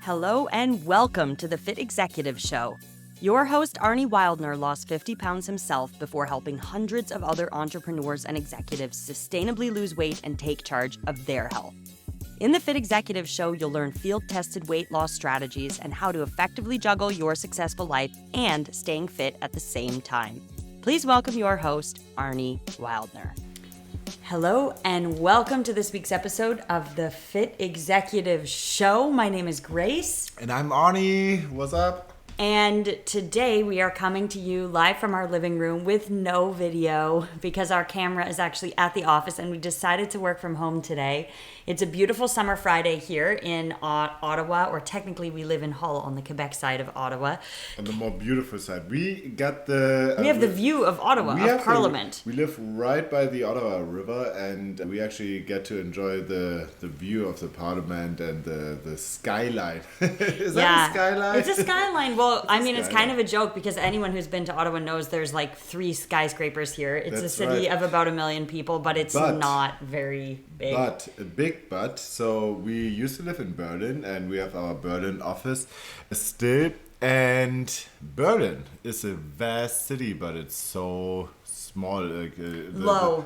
Hello and welcome to the Fit Executive Show. Your host, Arnie Wildner, lost 50 pounds himself before helping hundreds of other entrepreneurs and executives sustainably lose weight and take charge of their health. In the Fit Executive Show, you'll learn field-tested weight loss strategies and how to effectively juggle your successful life and staying fit at the same time. Please welcome your host, Arnie Wildner. Hello and welcome to this week's episode of the Fit Executive Show. My name is Grace. And I'm Arnie. What's up? And today we are coming to you live from our living room with no video because our camera is actually at the office and we decided to work from home today. It's a beautiful summer Friday here in Ottawa, or technically we live in Hull on the Quebec side of Ottawa. On the more beautiful side. We have the view of Ottawa, of Parliament. We live right by the Ottawa River and we actually get to enjoy the view of the Parliament and the skyline. Is that a skyline? It's a skyline. Well, it's kind of a joke because anyone who's been to Ottawa knows there's like 3 skyscrapers here. It's a city of about 1 million people, but it's not very big. But a big but. So we used to live in Berlin and we have our Berlin office still. And Berlin is a vast city, but it's so small. Low.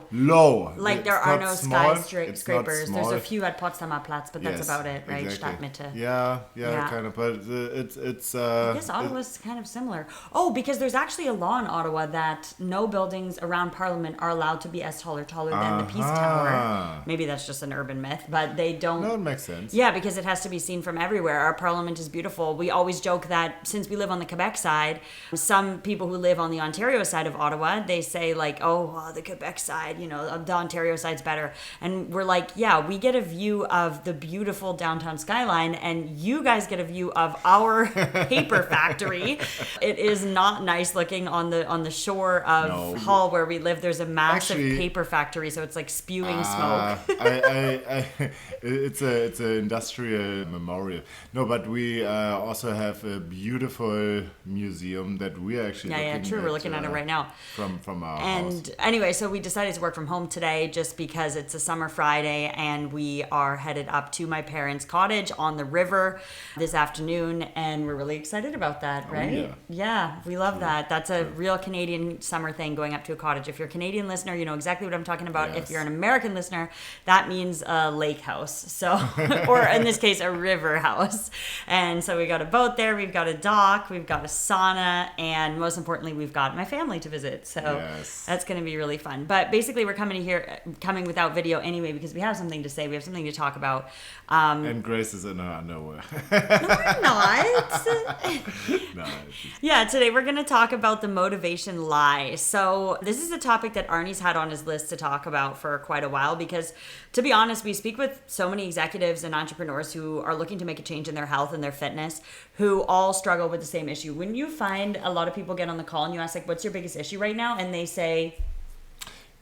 Like there are no skyscrapers. There's a few at Potsdamer Platz, but that's about it, right? Exactly. Stadtmitte. Yeah, kind of. But it's. I guess Ottawa's kind of similar. Oh, because there's actually a law in Ottawa that no buildings around Parliament are allowed to be as tall or taller than the Peace Tower. Maybe that's just an urban myth, but they don't. No, it makes sense. Yeah, because it has to be seen from everywhere. Our Parliament is beautiful. We always joke that since we live on the Quebec side, some people who live on the Ontario side of Ottawa, they say like, the Quebec side, the Ontario side's better. And we're like, yeah, we get a view of the beautiful downtown skyline and you guys get a view of our paper factory. It is not nice looking on the shore of Hull where we live. There's a massive paper factory, so it's like spewing smoke. It's an industrial memorial. No, but we also have a beautiful museum that we are actually looking at. We're looking at it right now. From our house. Anyway, so we decided to work from home today just because it's a summer Friday and we are headed up to my parents' cottage on the river this afternoon and we're really excited about that, right? Yeah, we love that. That's a real Canadian summer thing, going up to a cottage. If you're a Canadian listener, you know exactly what I'm talking about. Yes. If you're an American listener, that means a lake house. So, or in this case, a river house. And so we got a boat there, we've got a dock, we've got a sauna, and most importantly, we've got my family to visit. So that's going to be really fun. But basically we're coming without video anyway because we have something to say, we have something to talk about. And Grace is in her underwear. No, I'm not. Yeah, today we're going to talk about the motivation lie. So this is a topic that Arnie's had on his list to talk about for quite a while because, to be honest, we speak with so many executives and entrepreneurs who are looking to make a change in their health and their fitness, who all struggle with the same issue. When you find a lot of people get on the call and you ask, like, what's your biggest issue right now? And they say,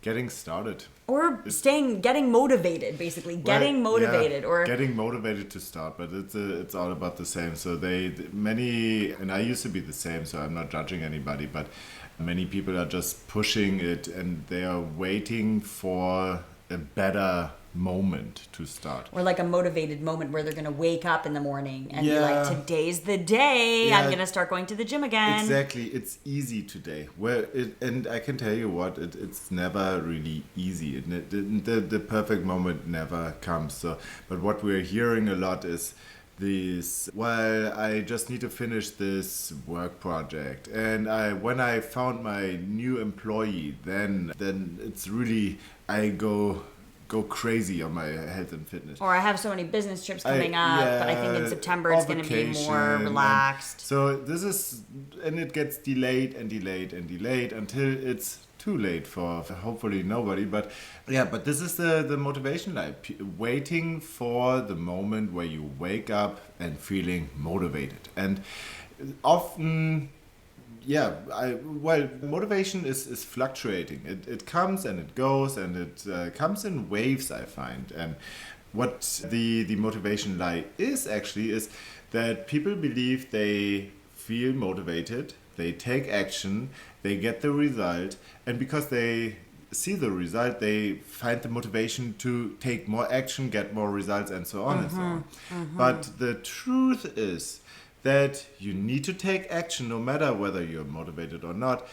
getting started. Or getting motivated, basically. Getting motivated to start, but it's all about the same. So many, and I used to be the same, so I'm not judging anybody, but many people are just pushing it and they are waiting for a better moment to start. Or like a motivated moment where they're going to wake up in the morning and be like, today's the day, I'm going to start going to the gym again. Exactly. It's easy today. And I can tell you what, it's never really easy. The perfect moment never comes. So, but what we're hearing a lot is I just need to finish this work project. And when I found my new employee, then it's really, I go crazy on my health and fitness. Or I have so many business trips coming up. I think in September it's going to be more relaxed. So this is, and it gets delayed and delayed and delayed until it's too late for hopefully nobody. But this is the motivation lie. Waiting for the moment where you wake up and feeling motivated. And often... motivation is fluctuating. It comes and it goes and it comes in waves, I find. And what the motivation lie is that people believe they feel motivated, they take action, they get the result, and because they see the result, they find the motivation to take more action, get more results, and so on and so on. But the truth is that you need to take action no matter whether you're motivated or not,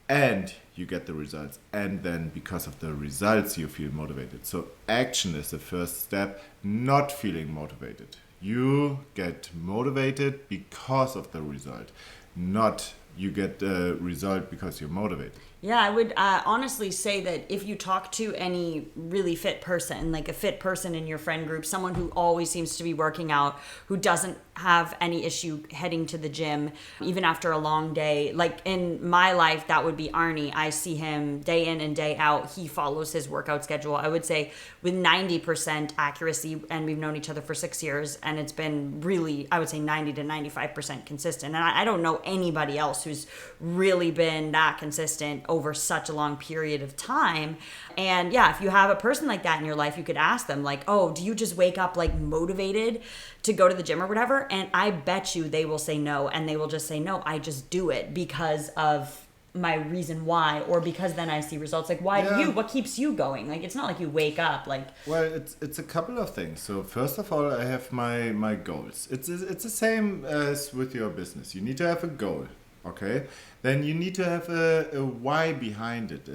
and you get the results. And then because of the results, you feel motivated. So action is the first step, not feeling motivated. You get motivated because of the result, not you get the result because you're motivated. Yeah, I would honestly say that if you talk to any really fit person, like a fit person in your friend group, someone who always seems to be working out, who doesn't have any issue heading to the gym, even after a long day, like in my life, that would be Arnie. I see him day in and day out. He follows his workout schedule. I would say with 90% accuracy, and we've known each other for 6 years, and it's been really, I would say 90 to 95% consistent. And I don't know anybody else who's really been that consistent over such a long period of time. And yeah, if you have a person like that in your life, you could ask them like, oh, do you just wake up like motivated to go to the gym or whatever? And I bet you they will say no, and they will just say, no, I just do it because of my reason why, or because then I see results. Like, why do you? What keeps you going? Like, it's not like you wake up like. Well, it's a couple of things. So first of all, I have my goals. It's the same as with your business. You need to have a goal. Okay, then you need to have a why behind it.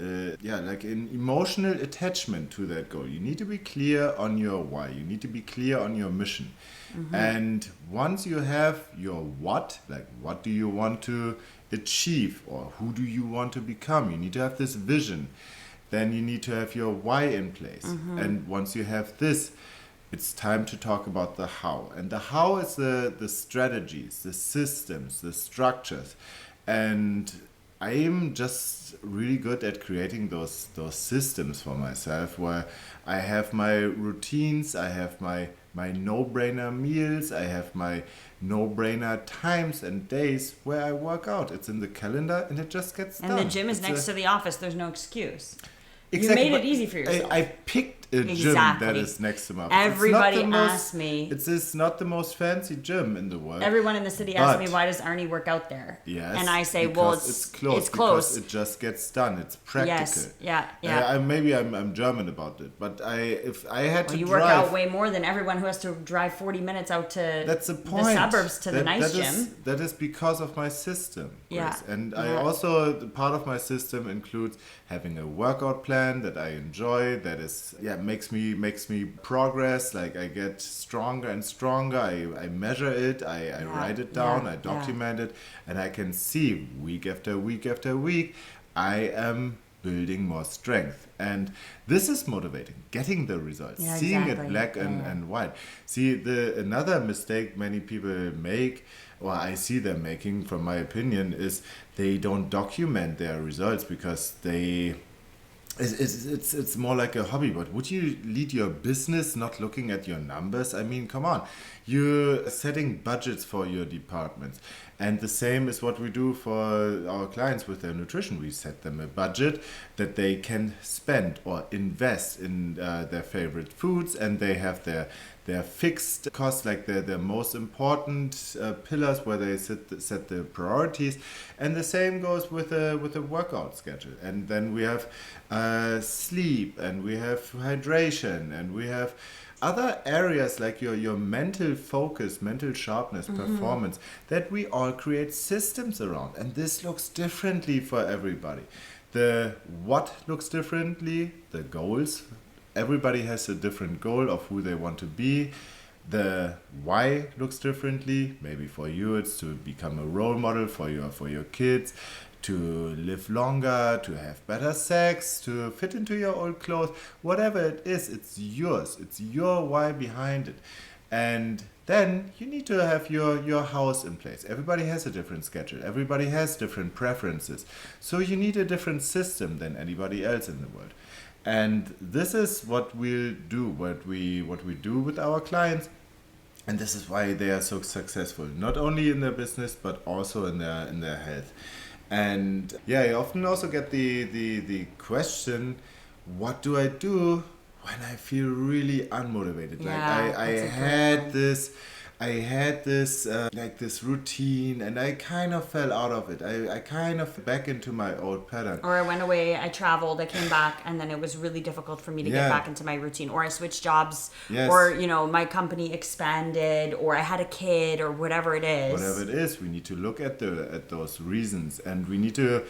Like an emotional attachment to that goal. You need to be clear on your why. You need to be clear on your mission. And once you have your what, like what do you want to achieve or who do you want to become, you need to have this vision. Then you need to have your why in place. And once you have this, it's time to talk about the how. And the how is the strategies, the systems, the structures. And I am just really good at creating those systems for myself where I have my routines, I have my no-brainer meals, I have my no-brainer times and days where I work out. It's in the calendar and it just gets done. And the gym is next to the office. There's no excuse. Exactly, you made it easy for yourself. I picked a gym that is next to my office. Everybody asks me. It's not the most fancy gym in the world. Everyone in the city asks me, why does Arnie work out there? Yes. And I say, well, it's close. Because it just gets done. It's practical. Yes. Yeah. Maybe I'm German about it, but if I had to you drive, work out way more than everyone who has to drive 40 minutes out to that's the point. The suburbs to the nice gym. That is because of my system. Chris. Yeah. And I also, part of my system includes having a workout plan that I enjoy, that is makes me progress. Like I get stronger and stronger. I measure it, I write it down, I document it, and I can see week after week after week I am building more strength. And this is motivating, getting the results, seeing it black and white. See, another mistake many people make, or I see them making from my opinion, is they don't document their results because it's more like a hobby. But would you lead your business not looking at your numbers? I mean, come on. You're setting budgets for your departments. And the same is what we do for our clients with their nutrition. We set them a budget that they can spend or invest in their favorite foods, and they have their fixed costs, like their most important pillars where they set the priorities. And the same goes with a workout schedule. And then we have sleep, and we have hydration, and we have other areas like your mental focus, mental sharpness, performance, that we all create systems around. And this looks differently for everybody. The what looks differently, the goals. Everybody has a different goal of who they want to be. The why looks differently. Maybe for you it's to become a role model for your kids, to live longer, to have better sex, to fit into your old clothes. Whatever it is, it's yours. It's your why behind it. And then you need to have your house in place. Everybody has a different schedule. Everybody has different preferences. So you need a different system than anybody else in the world. And this is what we'll do, what we do with our clients. And this is why they are so successful, not only in their business, but also in their health. And I often also get the question, what do I do when I feel really unmotivated? Yeah, like I had this I had this this routine, and I kind of fell out of it. I kind of back into my old pattern. Or I went away, I traveled, I came back, and then it was really difficult for me to get back into my routine. Or I switched jobs, or my company expanded, or I had a kid, or whatever it is. Whatever it is, we need to look at those reasons, and we need to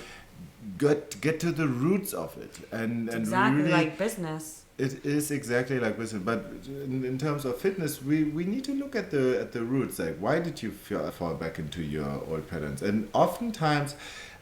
get to the roots of it. And exactly really, like business. It is exactly like business, but in terms of fitness, we need to look at the roots. Like, why did you fall back into your old patterns? And oftentimes,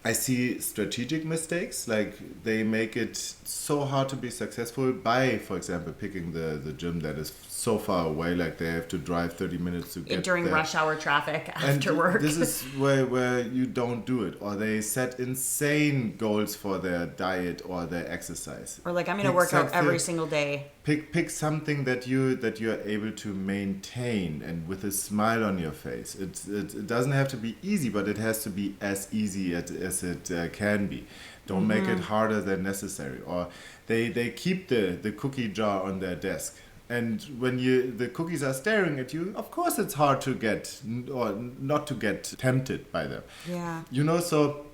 I see strategic mistakes. Like, they make it so hard to be successful by, for example, picking the gym that is so far away. Like, they have to drive 30 minutes to get during there. rush hour traffic after work. This is where you don't do it, or they set insane goals for their diet or their exercise. Or like, I'm going to work out every single day. Pick something that you're able to maintain, and with a smile on your face. It doesn't have to be easy, but it has to be as easy as it can be. Don't make it harder than necessary. Or they keep the cookie jar on their desk. And when the cookies are staring at you, of course it's hard to get, or not to get tempted by them. Yeah. So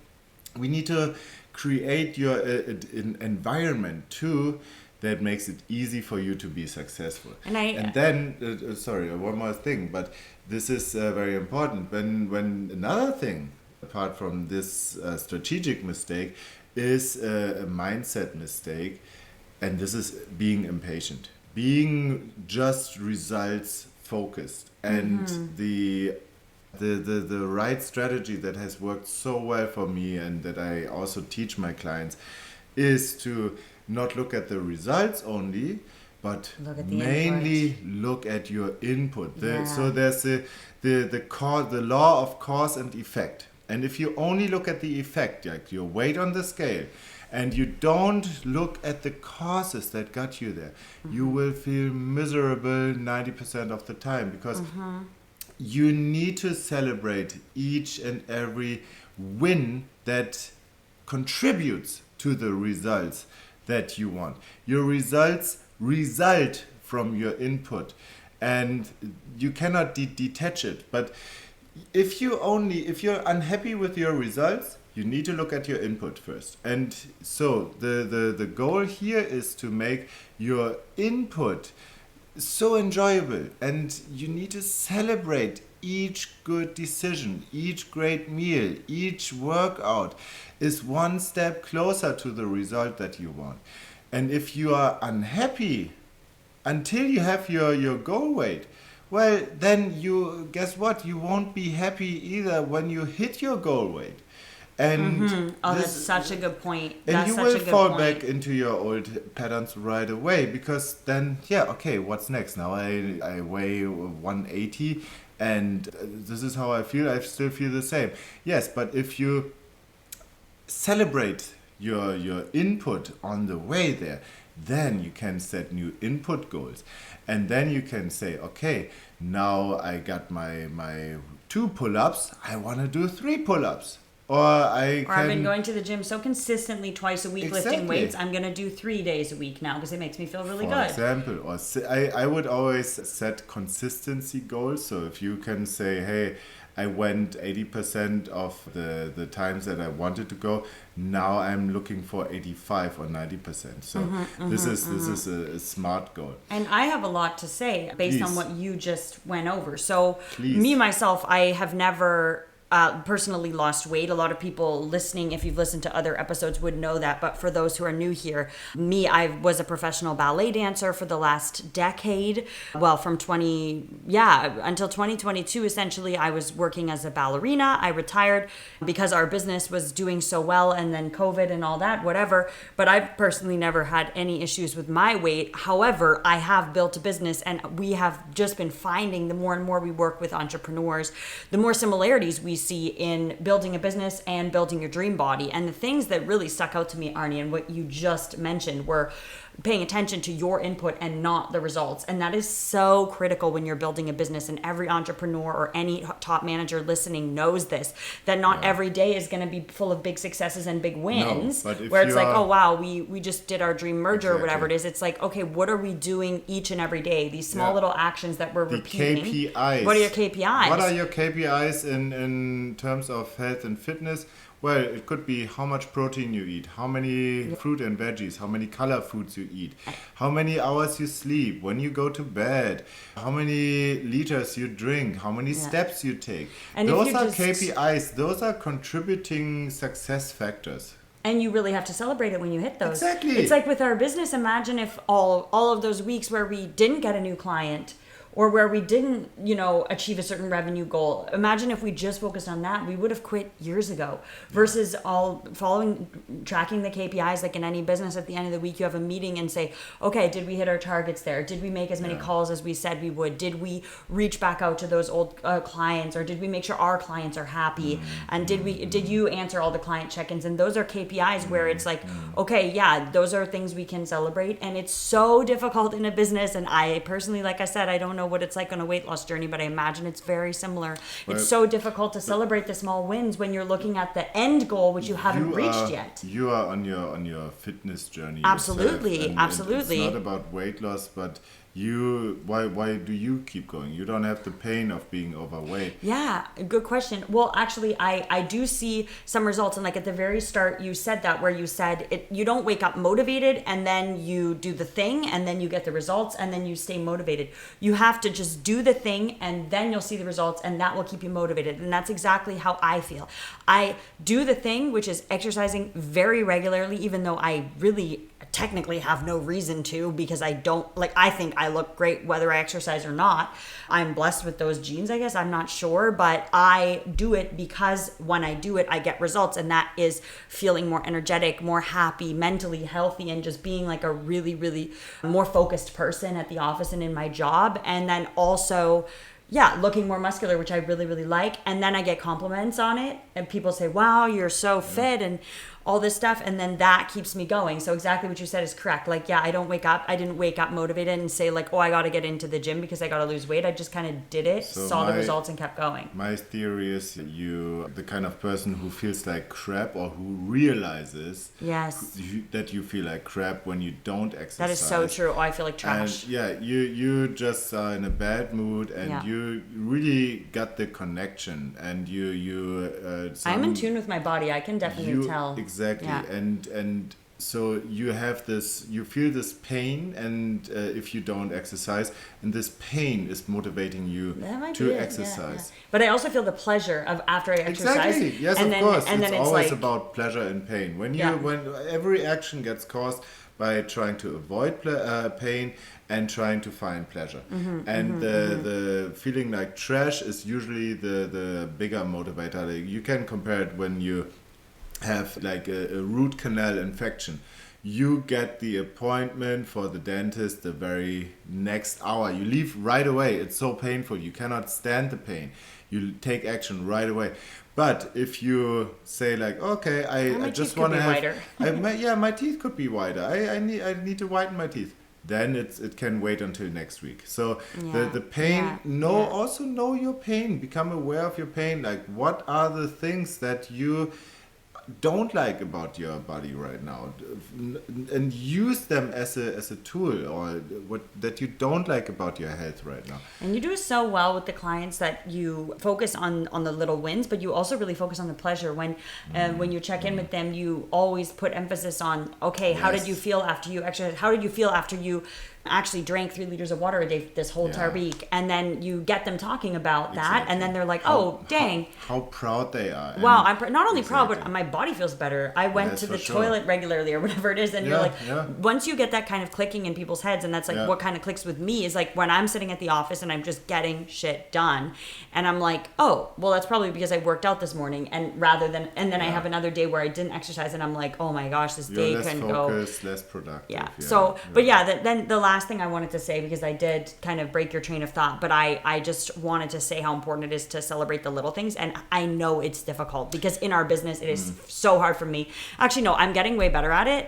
we need to create an environment too that makes it easy for you to be successful. And then, sorry, one more thing, but this is very important. When another thing, apart from this strategic mistake, is a mindset mistake, and this is being impatient. Being just results focused, and the right strategy that has worked so well for me, and that I also teach my clients, is to not look at the results only, but mainly look at your input. So there's the law of cause and effect, and if you only look at the effect, like your weight on the scale, and you don't look at the causes that got you there, you will feel miserable 90% of the time, because you need to celebrate each and every win that contributes to the results that you want. Your results result from your input, and you cannot detach it. But if you're unhappy with your results, you need to look at your input first. And so the goal here is to make your input so enjoyable, and you need to celebrate each good decision, each great meal, each workout is one step closer to the result that you want. And if you are unhappy until you have your goal weight, well, then guess what? You won't be happy either when you hit your goal weight. And that's such a good point. And you will fall back into your old patterns right away, because then, what's next? Now I weigh 180, and this is how I feel. I still feel the same. Yes, but if you celebrate your input on the way there, then you can set new input goals. And then you can say, okay, now I got my 2 pull-ups, I want to do 3 pull-ups. Or I've been going to the gym so consistently twice a week lifting weights, I'm going to do 3 days a week now because it makes me feel really good. For example, or I would always set consistency goals. So if you can say, hey, I went 80% of the times that I wanted to go, now I'm looking for 85 or 90%. So this is a smart goal. And I have a lot to say based on what you just went over. So Please. Myself, I have never personally lost weight. A lot of people listening, if you've listened to other episodes, would know that. But for those who are new here, I was a professional ballet dancer for the last decade. Well, from until 2022, essentially, I was working as a ballerina. I retired because our business was doing so well, and then COVID and all that, whatever. But I've personally never had any issues with my weight. However, I have built a business, and we have just been finding the more and more we work with entrepreneurs, the more similarities we see in building a business and building your dream body. And the things that really stuck out to me, Arnie, and what you just mentioned were paying attention to your input and not the results. And that is so critical when you're building a business, and every entrepreneur or any top manager listening knows this, that not every day is going to be full of big successes and big wins, where it's like, oh wow, we just did our dream merger or whatever it is. It's like, okay, what are we doing each and every day? These small little actions that we're repeating. KPIs. What are your KPIs? What are your KPIs in terms of health and fitness? Well, it could be how much protein you eat, how many fruit and veggies, how many color foods you eat, how many hours you sleep, when you go to bed, how many liters you drink, how many steps you take. And those are KPIs. Those are contributing success factors. And you really have to celebrate it when you hit those. Exactly. It's like with our business. Imagine if all of those weeks where we didn't get a new client, or where we didn't, achieve a certain revenue goal. Imagine if we just focused on that, we would have quit years ago. Versus all tracking the KPIs, like in any business, at the end of the week, you have a meeting and say, okay, did we hit our targets there? Did we make as many calls as we said we would? Did we reach back out to those old clients, or did we make sure our clients are happy? And did you answer all the client check-ins? And those are KPIs where it's like, okay, those are things we can celebrate. And it's so difficult in a business. And I personally, like I said, I don't know what it's like on a weight loss journey, but I imagine it's very similar. It's so difficult to celebrate the small wins when you're looking at the end goal, which you haven't reached yet. You are on your fitness journey. Absolutely, absolutely. It's not about weight loss, but why do you keep going? You don't have the pain of being overweight. Yeah, good question. Well, actually, I do see some results. And like at the very start, you said that, where you said you don't wake up motivated and then you do the thing and then you get the results and then you stay motivated. You have to just do the thing and then you'll see the results, and that will keep you motivated. And that's exactly how I feel. I do the thing, which is exercising very regularly, even though I really technically have no reason to, because I think I look great whether I exercise or not. I'm blessed with those genes, I guess. I'm not sure, but I do it because when I do it, I get results, and that is feeling more energetic, more happy, mentally healthy, and just being like a really, really more focused person at the office and in my job. And then also, looking more muscular, which I really, really like. And then I get compliments on it, and people say, wow, you're so fit, and all this stuff, and then that keeps me going. So exactly what you said is correct. Like, I didn't wake up motivated and say like, oh, I got to get into the gym because I got to lose weight. I just kind of did it, saw the results, and kept going. My theory is you the kind of person who feels like crap, or who realizes that you feel like crap when you don't exercise. That is so true. Oh, I feel like trash. And you just are in a bad mood, and you really got the connection, and I'm in tune with my body. I can definitely tell. Exactly. And so you feel this pain, and if you don't exercise, and this pain is motivating you to exercise. But I also feel the pleasure of after I exercise. Exactly. Yes, of course. It's always about pleasure and pain. When every action gets caused by trying to avoid pain and trying to find pleasure. The feeling like trash is usually the bigger motivator. You can compare it when you have like a root canal infection. You get the appointment for the dentist the very next hour. You leave right away. It's so painful. You cannot stand the pain. You take action right away. But if you say like, okay, I just want to have my teeth could be wider. I need to whiten my teeth. Then it can wait until next week. So the pain, also know your pain. Become aware of your pain. Like, what are the things that you don't like about your body right now, and use them as a tool, or what that you don't like about your health right now. And you do so well with the clients that you focus on the little wins, but you also really focus on the pleasure. When you check in with them, you always put emphasis on, okay, how did you feel after you exercised? How did you feel after you actually drank 3 liters of water a day this whole entire week? And then you get them talking about that, and then they're like, dang. How proud they are. Wow, I'm not only proud, but my body feels better. I went to the toilet regularly, or whatever it is, and you're like, once you get that kind of clicking in people's heads, and that's like what kind of clicks with me is like when I'm sitting at the office and I'm just getting shit done, and I'm like, oh, well, that's probably because I worked out this morning, and then I have another day where I didn't exercise, and I'm like, oh my gosh, this day couldn't go. Less focused, less productive. Then the last last thing I wanted to say, because I did kind of break your train of thought, but I just wanted to say how important it is to celebrate the little things. And I know it's difficult because in our business, it is so hard for me. Actually, no, I'm getting way better at it.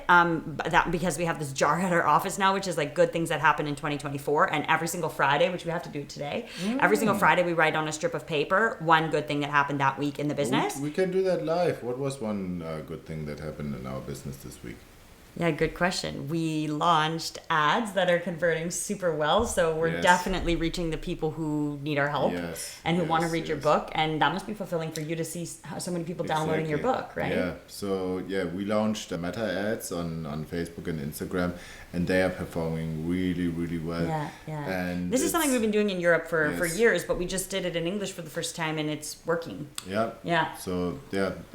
Because we have this jar at our office now, which is like good things that happen in 2024. And every single Friday, which we have to do today, every single Friday we write on a strip of paper one good thing that happened that week in the business. We can do that live. What was one good thing that happened in our business this week? Yeah, good question. We launched ads that are converting super well. So we're definitely reaching the people who need our help and who want to read your book. And that must be fulfilling for you to see so many people downloading your book, right? Yeah. So, we launched Meta ads on Facebook and Instagram, and they are performing really, really well. Yeah, yeah. And this is something we've been doing in Europe for years, but we just did it in English for the first time, and it's working. Yeah. Yeah. So,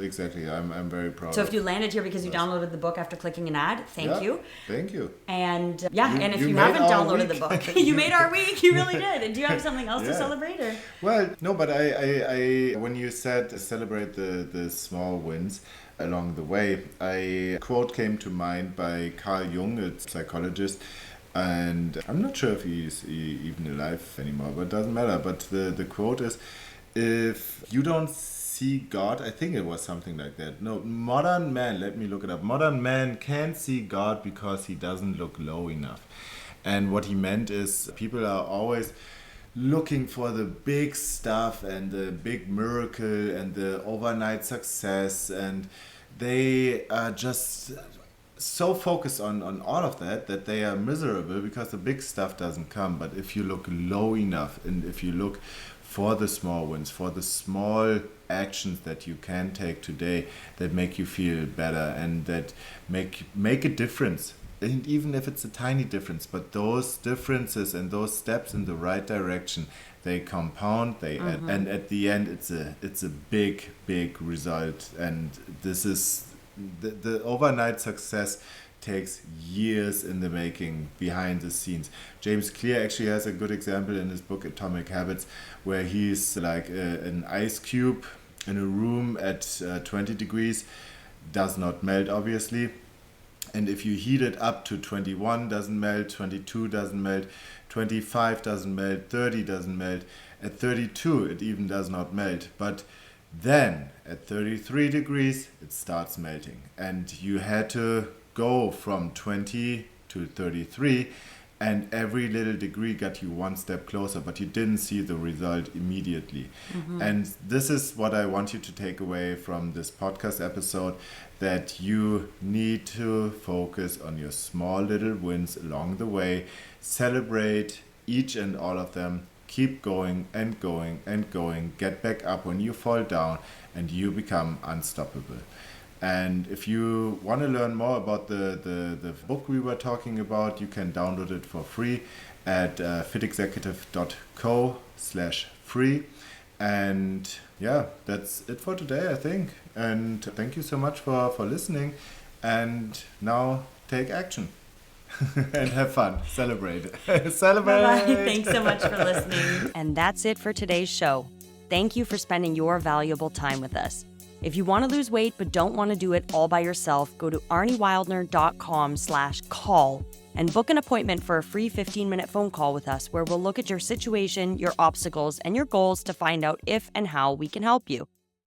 exactly. I'm very proud. So if you landed here because you downloaded the book after clicking an ad, thank you. Thank you. And and if you haven't downloaded the book, you made our week. You really did. And do you have something else to celebrate? Or? Well, no, but I when you said celebrate the small wins along the way, a quote came to mind by Carl Jung, a psychologist. And I'm not sure if he's even alive anymore, but it doesn't matter. But the quote is, if you don't see God, I think it was something like that. No, modern man, let me look it up. Modern man can't see God because he doesn't look low enough. And what he meant is people are always looking for the big stuff and the big miracle and the overnight success, and they are just so focused on all of that they are miserable because the big stuff doesn't come. But if you look low enough, and if you look for the small wins, for the small actions that you can take today that make you feel better and that make a difference, and even if it's a tiny difference, but those differences and those steps in the right direction, they compound, they add, and at the end it's a big result. And this is the overnight success takes years in the making behind the scenes. James Clear actually has a good example in his book Atomic Habits, where he's like an ice cube in a room at 20 degrees, does not melt obviously, and if you heat it up to 21, doesn't melt, 22 doesn't melt, 25 doesn't melt, 30 doesn't melt, at 32 it even does not melt. But then at 33 degrees it starts melting, and you had to go from 20 to 33, and every little degree got you one step closer, but you didn't see the result immediately. And this is what I want you to take away from this podcast episode, that you need to focus on your small little wins along the way, celebrate each and all of them, keep going and going and going, get back up when you fall down, and you become unstoppable. And if you want to learn more about the book we were talking about, you can download it for free at fitexecutive.co/free. And that's it for today, I think. And thank you so much for listening. And now take action and have fun. Celebrate. Celebrate. Bye-bye. Thanks so much for listening. And that's it for today's show. Thank you for spending your valuable time with us. If you want to lose weight but don't want to do it all by yourself, go to arniewildner.com/call and book an appointment for a free 15-minute phone call with us, where we'll look at your situation, your obstacles, and your goals to find out if and how we can help you.